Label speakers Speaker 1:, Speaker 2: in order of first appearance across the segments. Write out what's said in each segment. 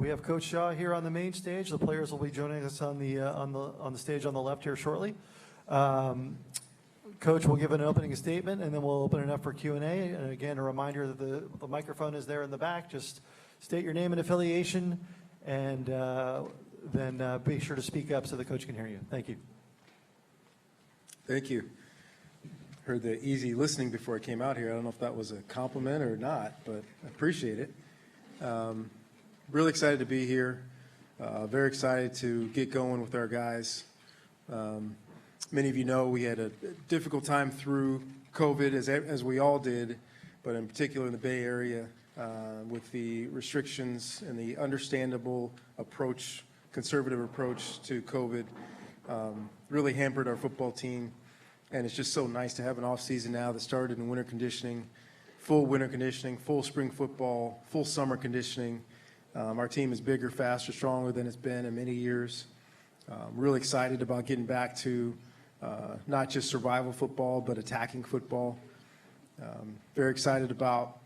Speaker 1: We have Coach Shaw here on the main stage. The players will be joining us on the stage on the left here shortly. Coach will give an opening statement, and then we'll open it up for Q&A. And again, a reminder that the microphone is there in the back. Just state your name and affiliation, and then be sure to speak up so the coach can hear you. Thank you.
Speaker 2: Thank you. Heard the easy listening before I came out here. I don't know if that was a compliment or not, but I appreciate it. Really excited to be here. Very excited to get going with our guys. Many of you know we had a difficult time through COVID, as we all did, but in particular in the Bay Area with the restrictions and the understandable approach, conservative approach to COVID, really hampered our football team. And it's just so nice to have an off season now that started in winter conditioning, full spring football, full summer conditioning. Our team is bigger, faster, stronger than it's been in many years. Really excited about getting back to not just survival football, but attacking football. Very excited about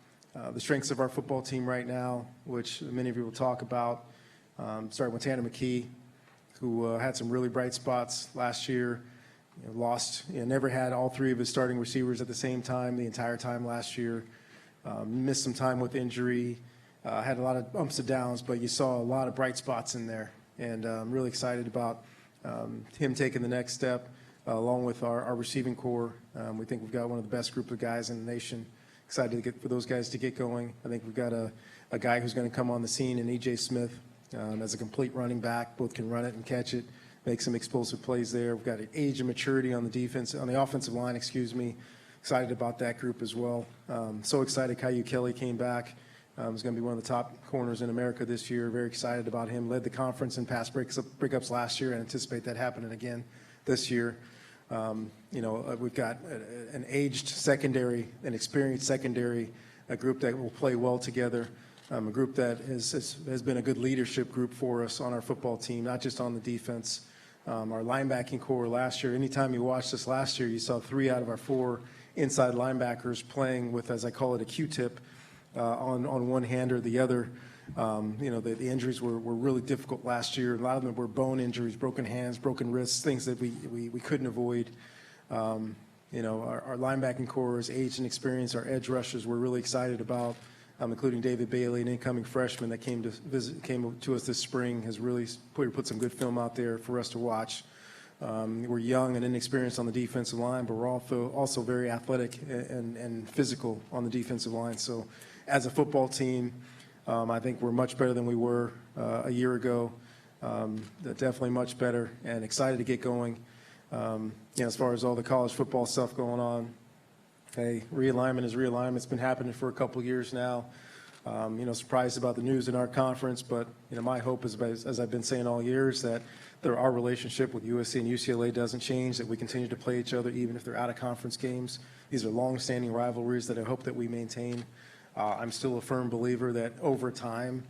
Speaker 2: the strengths of our football team right now, which many of you will talk about. Starting with Mckee, who had some really bright spots last year. Never had all three of his starting receivers at the same time the entire time last year. Missed some time with injury. Had a lot of bumps and downs, but you saw a lot of bright spots in there. And I'm really excited about him taking the next step along with our receiving corps. We think we've got one of the best group of guys in the nation. Excited for those guys to get going. I think we've got a guy who's going to come on the scene in E.J. Smith as a complete running back. Both can run it and catch it. Make some explosive plays there. We've got an age and maturity on the offensive line, Excited about that group as well. So excited Caillou Kelly came back. He's going to be one of the top corners in America this year. Very excited about him. Led the conference in pass breakups last year, and anticipate that happening again this year. We've got an aged secondary, an experienced secondary, a group that will play well together. A group that has been a good leadership group for us on our football team, not just on the defense. Our linebacking corps last year, anytime you watched us last year, you saw 3 out of our 4 inside linebackers playing with, as I call it, a Q-tip on one hand or the other. The injuries were really difficult last year. A lot of them were bone injuries, broken hands, broken wrists, things that we couldn't avoid. Our linebacking corps is aged and experienced. Our edge rushers we're really excited about, including David Bailey, an incoming freshman that came to us this spring, has really put some good film out there for us to watch. We're young and inexperienced on the defensive line, but we're also very athletic and physical on the defensive line. So as a football team, I think we're much better than we were a year ago. Definitely much better, and excited to get going. As far as all the college football stuff going on, hey, realignment is realignment. It's been happening for a couple of years now. Surprised about the news in our conference, but my hope is, as I've been saying all year, is that our relationship with USC and UCLA doesn't change, that we continue to play each other even if they're out of conference games. These are long-standing rivalries that I hope that we maintain. I'm still a firm believer that over time,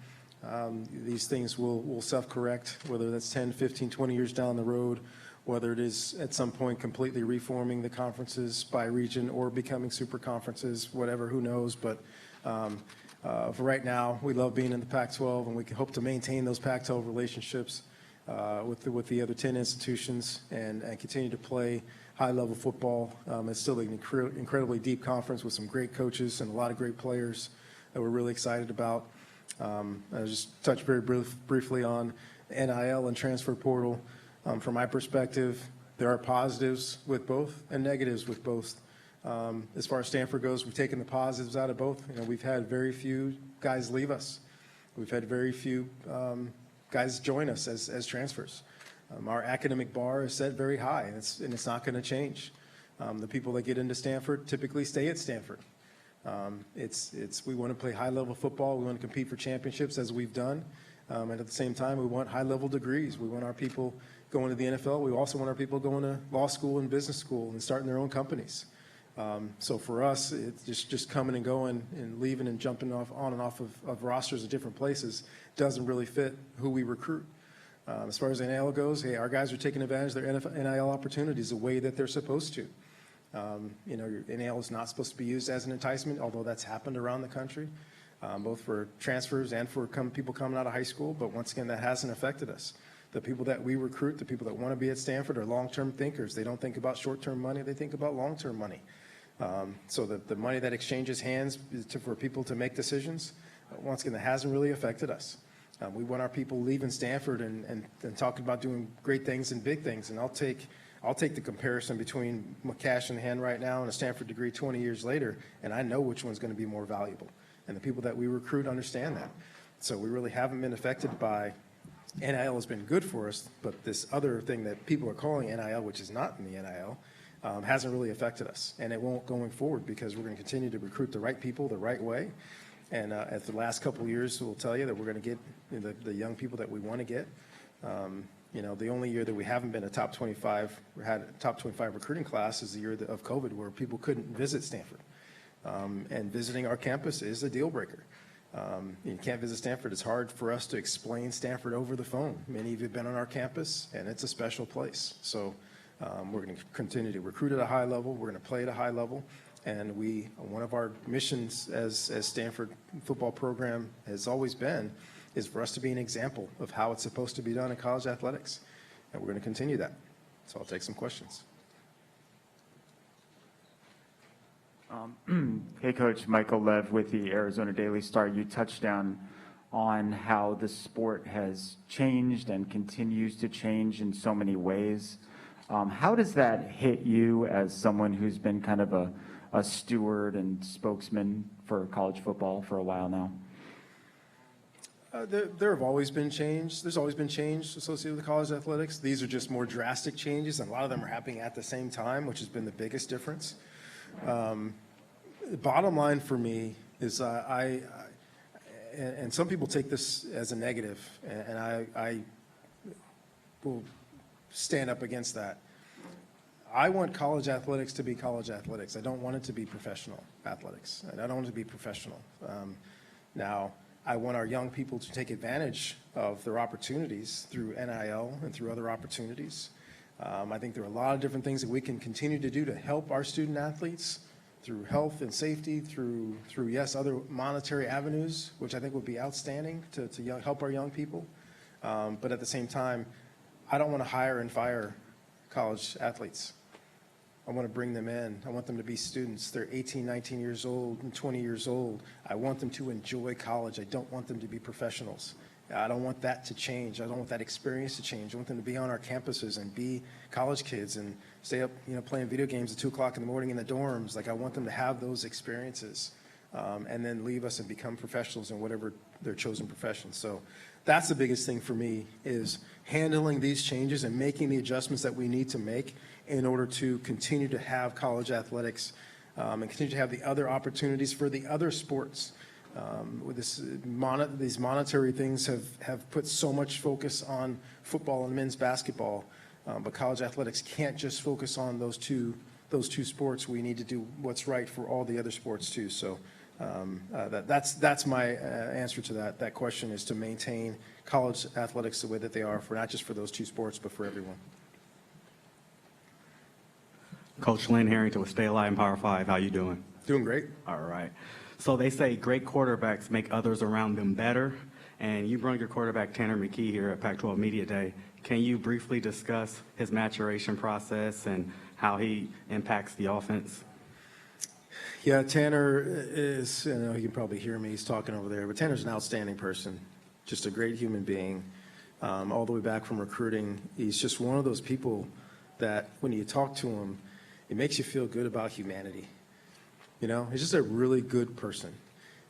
Speaker 2: these things will self-correct, whether that's 10, 15, 20 years down the road, whether it is at some point completely reforming the conferences by region or becoming super conferences, whatever, who knows. But for right now, we love being in the Pac-12, and we can hope to maintain those Pac-12 relationships with the other 10 institutions and continue to play high-level football. It's still an incredibly deep conference with some great coaches and a lot of great players that we're really excited about. I'll just touch very briefly on NIL and transfer portal. From my perspective, there are positives with both and negatives with both. As far as Stanford goes, we've taken the positives out of both. We've had very few guys leave us. We've had very few guys join us as transfers. Our academic bar is set very high, and it's not going to change. The people that get into Stanford typically stay at Stanford. We want to play high-level football. We want to compete for championships, as we've done. And at the same time, we want high-level degrees. We want our people going to the NFL. We also want our people going to law school and business school and starting their own companies. So for us, it's just coming and going and leaving and jumping on and off of rosters at different places doesn't really fit who we recruit. As far as NIL goes, hey, our guys are taking advantage of their NIL opportunities the way that they're supposed to. Your NIL is not supposed to be used as an enticement, although that's happened around the country. both for transfers and for people coming out of high school. But once again, that hasn't affected us. The people that we recruit, the people that want to be at Stanford are long-term thinkers. They don't think about short-term money. They think about long-term money. So the money that exchanges hands for people to make decisions, once again, that hasn't really affected us. We want our people leaving Stanford and talking about doing great things and big things. And I'll take the comparison between cash in hand right now and a Stanford degree 20 years later, and I know which one's going to be more valuable. And the people that we recruit understand that. So we really haven't been affected by NIL. Has been good for us, but this other thing that people are calling NIL, which is not in the NIL, hasn't really affected us. And it won't going forward because we're going to continue to recruit the right people the right way. And at the last couple of years, we'll tell you that we're going to get the young people that we want to get. The only year that we haven't been a top 25 recruiting class is the year of COVID, where people couldn't visit Stanford. And visiting our campus is a deal breaker. You can't visit Stanford. It's hard for us to explain Stanford over the phone. Many of you have been on our campus, and it's a special place. So we're going to continue to recruit at a high level. We're going to play at a high level. And one of our missions as Stanford football program has always been is for us to be an example of how it's supposed to be done in college athletics. And we're going to continue that. So I'll take some questions.
Speaker 3: Hey, Coach. Michael Lev with the Arizona Daily Star. You touched on how the sport has changed and continues to change in so many ways. How does that hit you as someone who's been kind of a steward and spokesman for college football for a while now?
Speaker 2: There have always been change. There's always been change associated with college athletics. These are just more drastic changes, and a lot of them are happening at the same time, which has been the biggest difference. Bottom line for me is and some people take this as a negative, and I will stand up against that. I want college athletics to be college athletics. I don't want it to be professional athletics. I don't want it to be professional. Now, I want our young people to take advantage of their opportunities through NIL and through other opportunities. I think there are a lot of different things that we can continue to do to help our student athletes through health and safety, through yes, other monetary avenues, which I think would be outstanding to help our young people. But at the same time, I don't want to hire and fire college athletes. I want to bring them in. I want them to be students. They're 18, 19 years old and 20 years old. I want them to enjoy college. I don't want them to be professionals. I don't want that to change. I don't want that experience to change. I want them to be on our campuses and be college kids and stay up, playing video games at 2 o'clock in the morning in the dorms. Like, I want them to have those experiences and then leave us and become professionals in whatever their chosen profession. So that's the biggest thing for me, is handling these changes and making the adjustments that we need to make in order to continue to have college athletics and continue to have the other opportunities for the other sports. With these monetary things have put so much focus on football and men's basketball, but college athletics can't just focus on those two sports. We need to do what's right for all the other sports too. So that's my answer to that question, is to maintain college athletics the way that they are, for not just for those two sports, but for everyone.
Speaker 4: Coach Lynn Harrington with Stay Alive in Power 5. How you doing?
Speaker 2: Doing great.
Speaker 4: All right. So they say great quarterbacks make others around them better, and you brought your quarterback Tanner Mckee here at Pac-12 Media Day. Can you briefly discuss his maturation process and how he impacts the offense?
Speaker 2: Yeah, Tanner is, you can probably hear me, he's talking over there, but Tanner's an outstanding person, just a great human being. All the way back from recruiting, he's just one of those people that when you talk to him, it makes you feel good about humanity. He's just a really good person.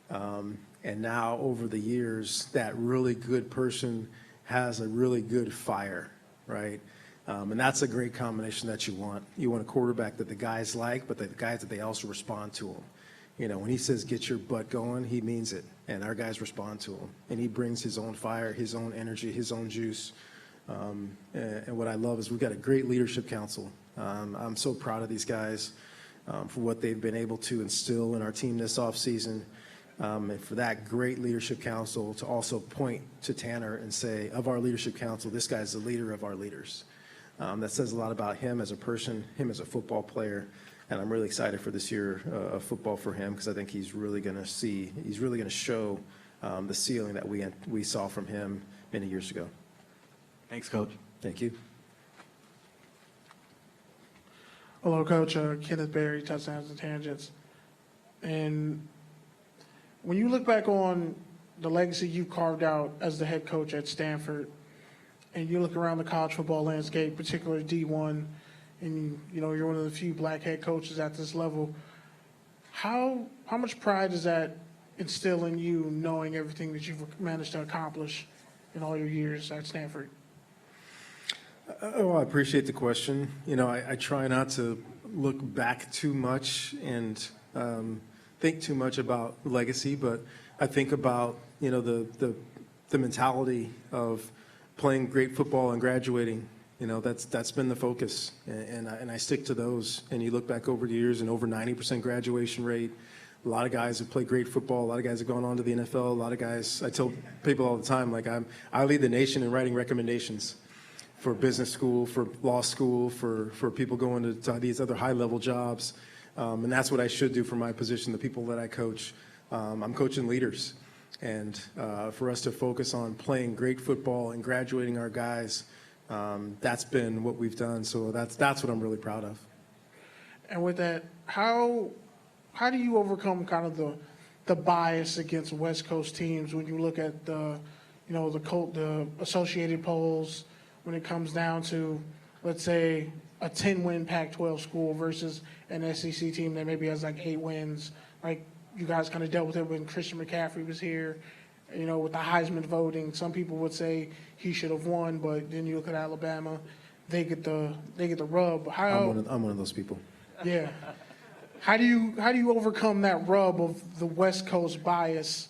Speaker 2: And now over the years, that really good person has a really good fire, right? And that's a great combination that you want. You want a quarterback that the guys like, but the guys that they also respond to him. When he says, get your butt going, he means it. And our guys respond to him. And he brings his own fire, his own energy, his own juice. And what I love is we've got a great leadership council. I'm so proud of these guys for what they've been able to instill in our team this offseason. And for that great leadership council to also point to Tanner and say, of our leadership council, this guy's the leader of our leaders. That says a lot about him as a person, him as a football player. And I'm really excited for this year of football for him because I think he's really going to show the ceiling that we saw from him many years ago.
Speaker 4: Thanks, Coach.
Speaker 2: Thank you.
Speaker 5: Hello, Coach. Kenneth Berry, Touchdowns and Tangents. And when you look back on the legacy you've carved out as the head coach at Stanford, and you look around the college football landscape, particularly D1, and you're one of the few black head coaches at this level, how much pride does that instill in you, knowing everything that you've managed to accomplish in all your years at Stanford?
Speaker 2: Oh, I appreciate the question. I try not to look back too much and think too much about legacy, but I think about the mentality of playing great football and graduating. That's been the focus, and I stick to those. And you look back over the years, and over 90% graduation rate. A lot of guys have played great football. A lot of guys have gone on to the NFL. A lot of guys. I tell people all the time, like I lead the nation in writing recommendations for business school, for law school, for people going to these other high-level jobs. And that's what I should do for my position, the people that I coach. I'm coaching leaders. And for us to focus on playing great football and graduating our guys, that's been what we've done. So that's what I'm really proud of.
Speaker 5: And with that, how do you overcome kind of the bias against West Coast teams when you look at the Associated polls, when it comes down to, let's say, a 10-win Pac-12 school versus an SEC team that maybe has like 8 wins? Like you guys kind of dealt with it when Christian McCaffrey was here, with the Heisman voting. Some people would say he should have won, but then you look at Alabama, they get the rub.
Speaker 2: I'm one of those people.
Speaker 5: Yeah. How do you overcome that rub of the West Coast bias,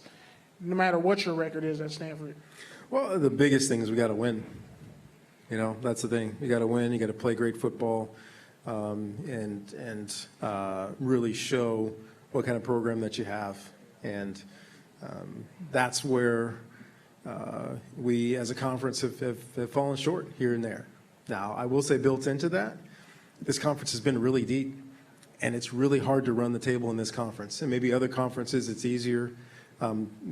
Speaker 5: no matter what your record is at Stanford?
Speaker 2: Well, the biggest thing is we got to win. That's the thing. You got to win. You got to play great football, and really show what kind of program that you have. And that's where we, as a conference, have fallen short here and there. Now, I will say, built into that, this conference has been really deep, and it's really hard to run the table in this conference. And maybe other conferences, it's easier.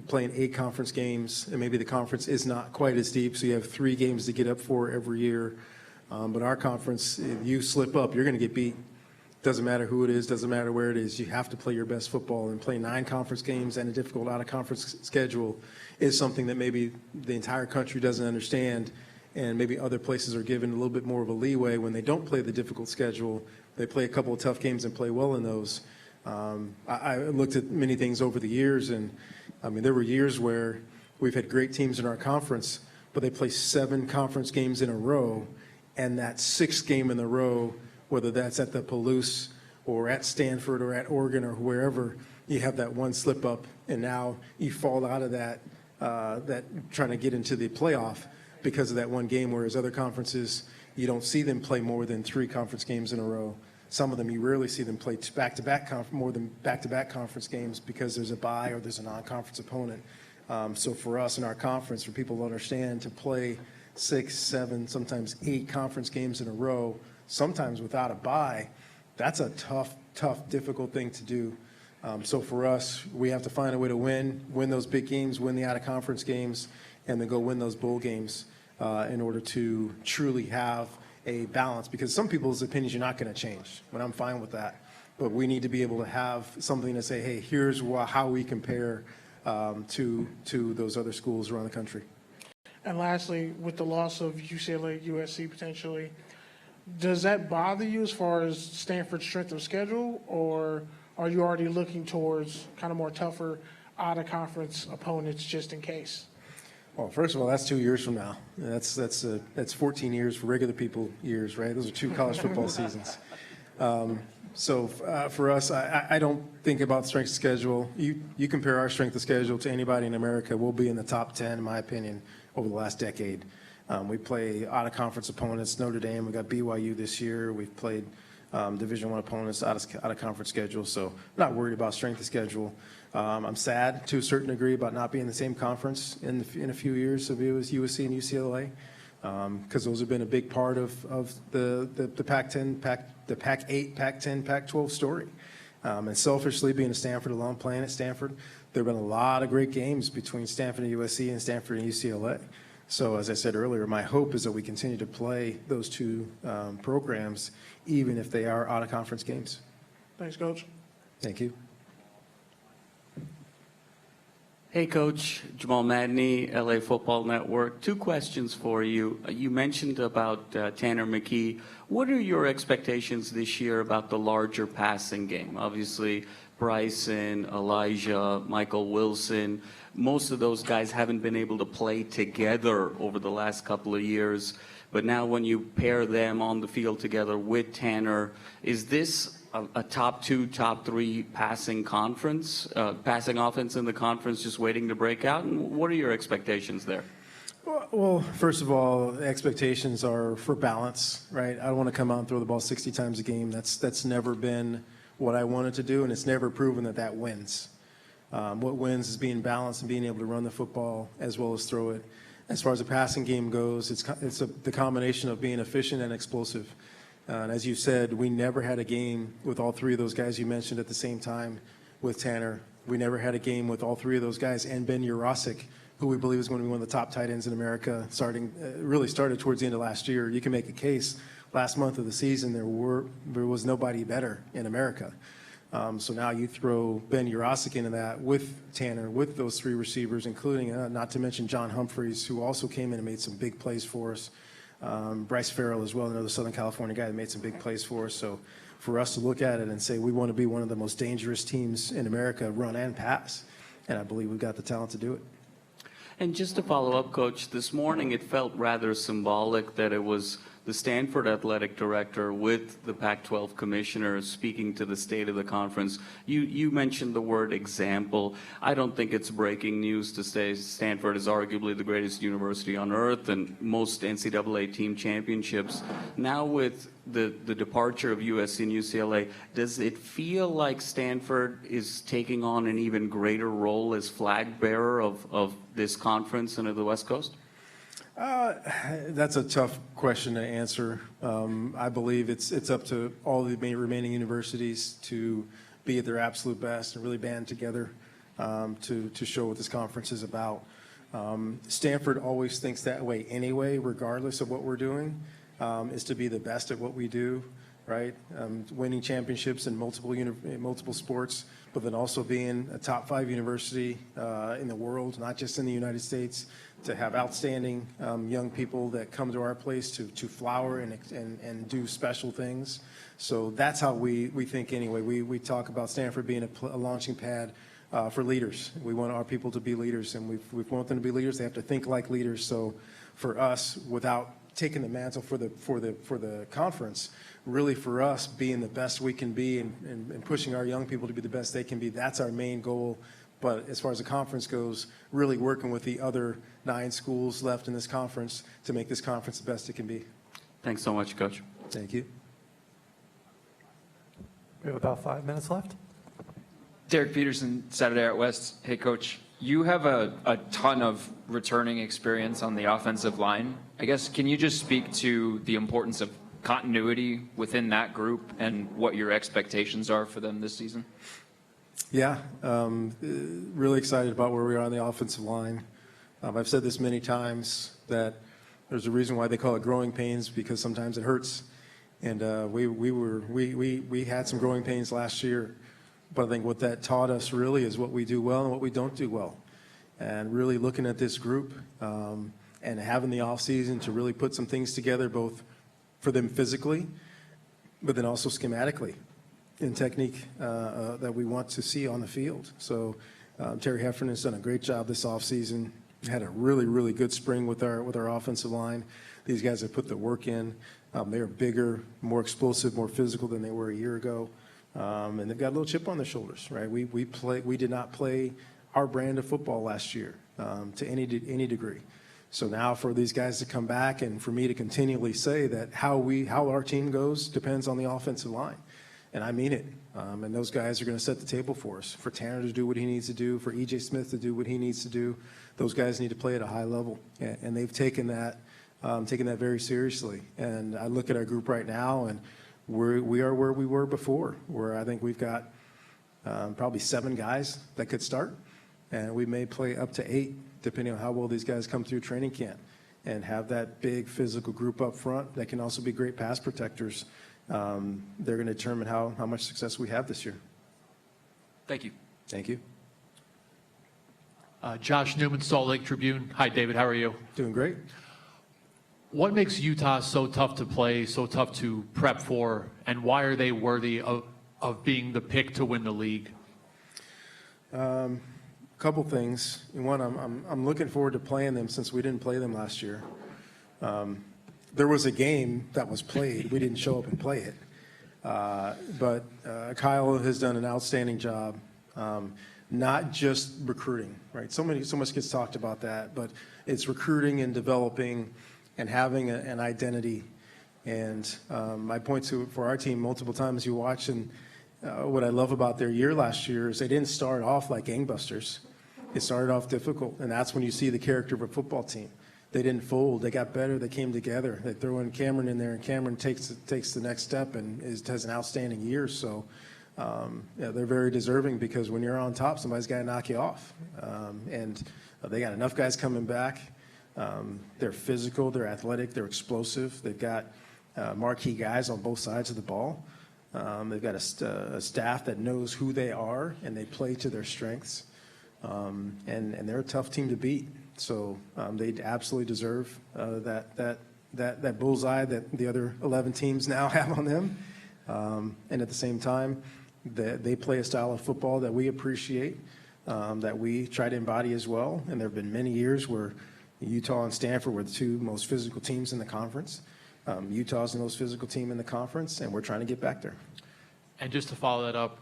Speaker 2: Playing 8 conference games, and maybe the conference is not quite as deep, so you have 3 games to get up for every year. But our conference, if you slip up, you're going to get beat. Doesn't matter who it is, doesn't matter where it is. You have to play your best football, and play 9 conference games and a difficult out-of-conference schedule is something that maybe the entire country doesn't understand, and maybe other places are given a little bit more of a leeway when they don't play the difficult schedule. They play a couple of tough games and play well in those. I looked at many things over the years, and there were years where we've had great teams in our conference, but they play 7 conference games in a row, and that 6th game in a row, whether that's at the Palouse or at Stanford or at Oregon or wherever, you have that one slip up, and now you fall out of that trying to get into the playoff because of that one game, whereas other conferences, you don't see them play more than 3 conference games in a row. Some of them, you rarely see them play more than back-to-back conference games because there's a bye or there's a non-conference opponent. So for us in our conference, for people to understand, to play 6, 7, sometimes 8 conference games in a row, sometimes without a bye, that's a tough, difficult thing to do. So for us, we have to find a way to win those big games, win the out-of-conference games, and then go win those bowl games in order to truly have a balance, because some people's opinions you're not going to change, but I'm fine with that. But we need to be able to have something to say, hey, here's how we compare to those other schools around the country.
Speaker 5: And lastly, with the loss of UCLA, USC potentially, does that bother you as far as Stanford's strength of schedule, or are you already looking towards kind of more tougher out-of-conference opponents just in case?
Speaker 2: Well, first of all, that's 2 years from now. That's 14 years for regular people years, right? Those are 2 college football seasons. So for us, I don't think about strength of schedule. You compare our strength of schedule to anybody in America, we'll be in the top 10, in my opinion, over the last decade. We play out-of-conference opponents, Notre Dame. We got BYU this year. We've played Division I opponents out-of-conference schedule, so I'm not worried about strength of schedule. I'm sad to a certain degree about not being in the same conference in a few years of USC and UCLA. because those have been a big part of the Pac-10, the Pac-8, Pac-10, Pac-12 story. And selfishly, being a Stanford alum, playing at Stanford, there have been a lot of great games between Stanford and USC and Stanford and UCLA. So as I said earlier, my hope is that we continue to play those two programs, even if they are out-of-conference games.
Speaker 5: Thanks, Coach.
Speaker 2: Thank you.
Speaker 6: Hey, Coach. Jamal Madney, LA Football Network. 2 questions for you. You mentioned about Tanner Mckee. What are your expectations this year about the larger passing game? Obviously, Bryson, Elijah, Michael Wilson, most of those guys haven't been able to play together over the last couple of years. But now when you pair them on the field together with Tanner, is this a top 2, top 3 passing offense in the conference just waiting to break out? And what are your expectations there?
Speaker 2: Well, first of all, expectations are for balance, right? I don't want to come out and throw the ball 60 times a game. That's never been what I wanted to do, and it's never proven that wins. What wins is being balanced and being able to run the football as well as throw it. As far as the passing game goes, it's the combination of being efficient and explosive. And as you said, we never had a game with all 3 of those guys you mentioned at the same time with Tanner. We never had a game with all 3 of those guys and Ben Urosic, who we believe is going to be one of the top tight ends in America, really started towards the end of last year. You can make a case. Last month of the season, there was nobody better in America. So now you throw Ben Urosic into that with Tanner, with those 3 receivers, including, not to mention John Humphreys, who also came in and made some big plays for us. Bryce Farrell as well, another Southern California guy that made some big plays for us. So for us to look at it and say we want to be one of the most dangerous teams in America, run and pass, and I believe we've got the talent to do it.
Speaker 6: And just to follow up, Coach, this morning it felt rather symbolic that it was the Stanford athletic director with the Pac-12 commissioner speaking to the state of the conference. You mentioned the word example. I don't think it's breaking news to say Stanford is arguably the greatest university on earth and most NCAA team championships. Now with the departure of USC and UCLA, does it feel like Stanford is taking on an even greater role as flag bearer of this conference and of the West Coast?
Speaker 2: That's a tough question to answer. I believe it's up to all the remaining universities to be at their absolute best and really band together to show what this conference is about. Stanford always thinks that way anyway, regardless of what we're doing, is to be the best at what we do, right? Winning championships in multiple sports, but then also being a top 5 university in the world, not just in the United States, to have outstanding young people that come to our place to flower and do special things. So that's how we think anyway. We talk about Stanford being a launching pad for leaders. We want our people to be leaders, and we want them to be leaders. They have to think like leaders. So for us, without taking the mantle for the conference, really for us being the best we can be and pushing our young people to be the best they can be, that's our main goal. But as far as the conference goes, really working with the other 9 schools left in this conference to make this conference the best it can be.
Speaker 6: Thanks so much, Coach.
Speaker 2: Thank you.
Speaker 1: We have about 5 minutes left.
Speaker 7: Derek Peterson, Saturday Out West. Hey, Coach, you have a ton of returning experience on the offensive line. I guess, can you just speak to the importance of continuity within that group and what your expectations are for them this season?
Speaker 2: Yeah, really excited about where we are on the offensive line. I've said this many times that there's a reason why they call it growing pains, because sometimes it hurts. And we had some growing pains last year, but I think what that taught us really is what we do well and what we don't do well. And really looking at this group and having the off season to really put some things together, both for them physically, but then also schematically in technique that we want to see on the field. So Terry Heffernan has done a great job this offseason. Had a really, really good spring with our offensive line. These guys have put the work in. They are bigger, more explosive, more physical than they were a year ago. And they've got a little chip on their shoulders, right? We did not play our brand of football last year to any degree. So now for these guys to come back and for me to continually say that how our team goes depends on the offensive line. And I mean it. And those guys are going to set the table for us. For Tanner to do what he needs to do, for E.J. Smith to do what he needs to do, those guys need to play at a high level. And they've taken that taking that very seriously. And I look at our group right now, and we are where we were before, where I think we've got probably 7 guys that could start, and we may play up to 8, depending on how well these guys come through training camp, and have that big physical group up front that can also be great pass protectors. They're going to determine how much success we have this year.
Speaker 7: Thank you.
Speaker 2: Thank you.
Speaker 8: Josh Newman, Salt Lake Tribune. Hi, David. How are you?
Speaker 2: Doing great.
Speaker 8: What makes Utah so tough to play, so tough to prep for, and why are they worthy of being the pick to win the league?
Speaker 2: Couple things. One, I'm looking forward to playing them since we didn't play them last year. There was a game that was played. We didn't show up and play it. But Kyle has done an outstanding job, not just recruiting, right? So much gets talked about that, but it's recruiting and developing and having an identity. And I point to it for our team multiple times. You watch, and what I love about their year last year is they didn't start off like gangbusters. It started off difficult, and that's when you see the character of a football team. They didn't fold. They got better. They came together. They throw in Cameron in there, and Cameron takes the next step and has an outstanding year. So yeah, they're very deserving, because when you're on top, somebody's got to knock you off. And they got enough guys coming back. They're physical. They're athletic. They're explosive. They've got marquee guys on both sides of the ball. They've got a staff that knows who they are, and they play to their strengths. And they're a tough team to beat. So they absolutely deserve that bullseye that the other 11 teams now have on them. And at the same time, they play a style of football that we appreciate, that we try to embody as well. And there have been many years where Utah and Stanford were the 2 most physical teams in the conference. Utah's the most physical team in the conference, and we're trying to get back there.
Speaker 8: And just to follow that up,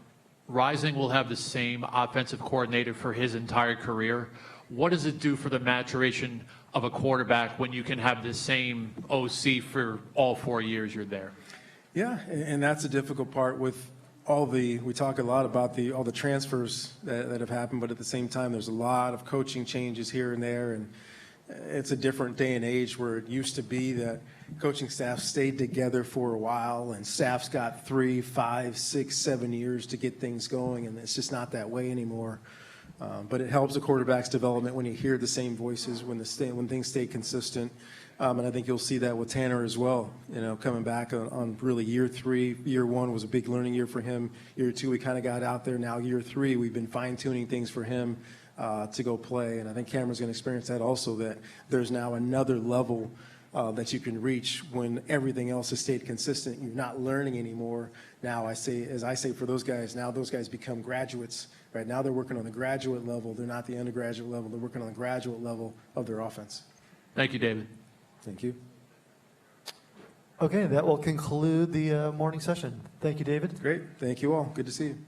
Speaker 8: Rising will have the same offensive coordinator for his entire career. What does it do for the maturation of a quarterback when you can have the same OC for all 4 years you're there?
Speaker 2: Yeah, and that's a difficult part with we talk a lot about all the transfers that have happened, but at the same time, there's a lot of coaching changes here and there, and it's a different day and age where it used to be that coaching staff stayed together for a while, and staffs got 3, 5, 6, 7 years to get things going, and it's just not that way anymore. But it helps the quarterback's development when you hear the same voices, when things stay consistent. And I think you'll see that with Tanner as well, coming back on really year 3. Year 1 was a big learning year for him. Year 2, we kind of got out there. Now year 3, we've been fine-tuning things for him to go play. And I think Cameron's going to experience that also, that there's now another level that you can reach when everything else has stayed consistent. You're not learning anymore. Now, as I say for those guys, now those guys become graduates. Right now they're working on the graduate level. They're not the undergraduate level. They're working on the graduate level of their offense.
Speaker 8: Thank you, David.
Speaker 2: Thank you.
Speaker 1: Okay, that will conclude the morning session. Thank you, David.
Speaker 2: Great. Thank you all. Good to see you.